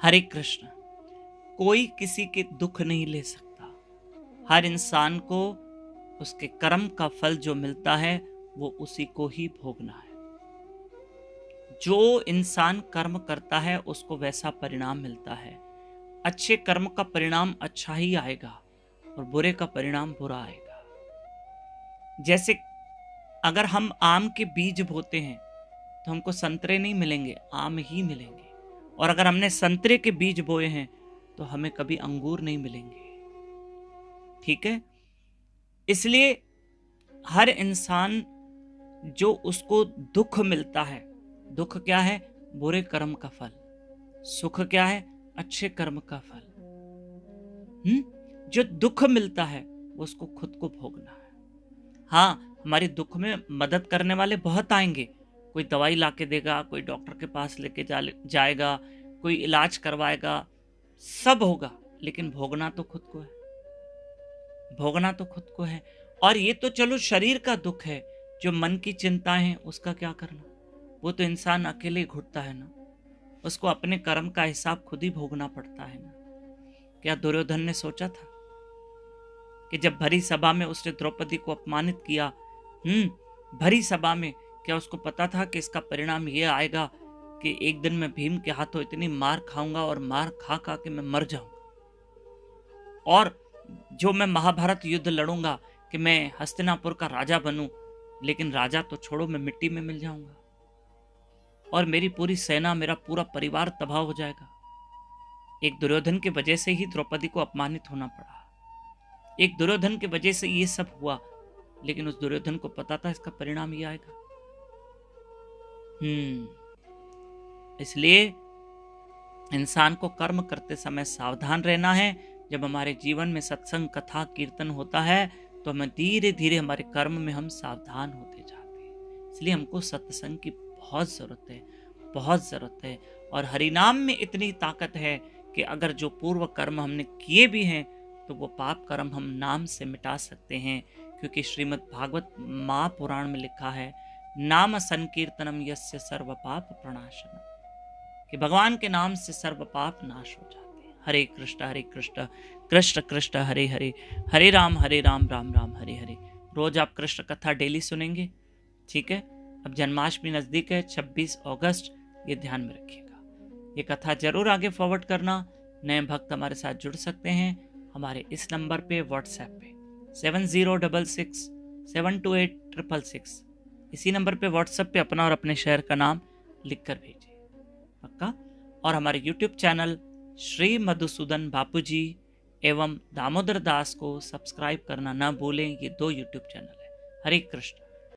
हरे कृष्ण। कोई किसी के दुख नहीं ले सकता। हर इंसान को उसके कर्म का फल जो मिलता है वो उसी को ही भोगना है। जो इंसान कर्म करता है उसको वैसा परिणाम मिलता है। अच्छे कर्म का परिणाम अच्छा ही आएगा और बुरे का परिणाम बुरा आएगा। जैसे अगर हम आम के बीज बोते हैं तो हमको संतरे नहीं मिलेंगे, आम ही मिलेंगे। और अगर हमने संतरे के बीज बोए हैं तो हमें कभी अंगूर नहीं मिलेंगे। ठीक है, इसलिए हर इंसान जो उसको दुख मिलता है, दुख क्या है? बुरे कर्म का फल। सुख क्या है? अच्छे कर्म का फल। जो दुख मिलता है वो उसको खुद को भोगना है। हाँ, हमारी दुख में मदद करने वाले बहुत आएंगे। कोई दवाई लाके देगा, कोई डॉक्टर के पास लेके जाएगा, कोई इलाज करवाएगा, सब होगा, लेकिन भोगना तो खुद को है। भोगना तो खुद को है। और ये तो चलो शरीर का दुख है, जो मन की चिंताएं हैं उसका क्या करना? वो तो इंसान अकेले ही घुटता है ना, उसको अपने कर्म का हिसाब खुद ही भोगना पड़ता है ना। क्या दुर्योधन ने सोचा था कि जब भरी सभा में उसने द्रौपदी को अपमानित किया, भरी सभा में, क्या उसको पता था कि इसका परिणाम ये आएगा कि एक दिन मैं भीम के हाथों इतनी मार खाऊंगा और मार खा खा के मैं मर जाऊंगा, और जो मैं महाभारत युद्ध लड़ूंगा कि मैं हस्तिनापुर का राजा बनूं, लेकिन राजा तो छोड़ो, मैं मिट्टी में मिल जाऊंगा और मेरी पूरी सेना, मेरा पूरा परिवार तबाह हो जाएगा। एक दुर्योधन की वजह से ही द्रौपदी को अपमानित होना पड़ा। एक दुर्योधन की वजह से ये सब हुआ, लेकिन उस दुर्योधन को पता था इसका परिणाम ये आएगा। इसलिए इंसान को कर्म करते समय सावधान रहना है। जब हमारे जीवन में सत्संग, कथा, कीर्तन होता है तो हमें धीरे धीरे हमारे कर्म में हम सावधान होते जाते हैं। इसलिए हमको सत्संग की बहुत ज़रूरत है, बहुत ज़रूरत है। और हरिनाम में इतनी ताकत है कि अगर जो पूर्व कर्म हमने किए भी हैं तो वो पाप कर्म हम नाम से मिटा सकते हैं। क्योंकि श्रीमद् भागवत महापुराण में लिखा है, नाम संकीर्तनम यस्य सर्व पाप प्रणाशनम, कि भगवान के नाम से सर्व पाप नाश हो जाते हैं। हरे कृष्ण कृष्ण कृष्ण हरे हरे, हरे राम राम राम हरे हरे। रोज आप कृष्ण कथा डेली सुनेंगे, ठीक है? अब जन्माष्टमी नजदीक है, 26 अगस्त, ये ध्यान में रखिएगा। ये कथा जरूर आगे फॉरवर्ड करना। नए भक्त हमारे साथ जुड़ सकते हैं हमारे इस नंबर पे, व्हाट्सएप पे 7066728666। इसी नंबर पे व्हाट्सएप पे अपना और अपने शहर का नाम लिखकर भेजिए, पक्का। और हमारे यूट्यूब चैनल श्री मधुसूदन बापूजी एवं दामोदर दास को सब्सक्राइब करना ना भूलें। ये 2 यूट्यूब चैनल है। हरे कृष्ण।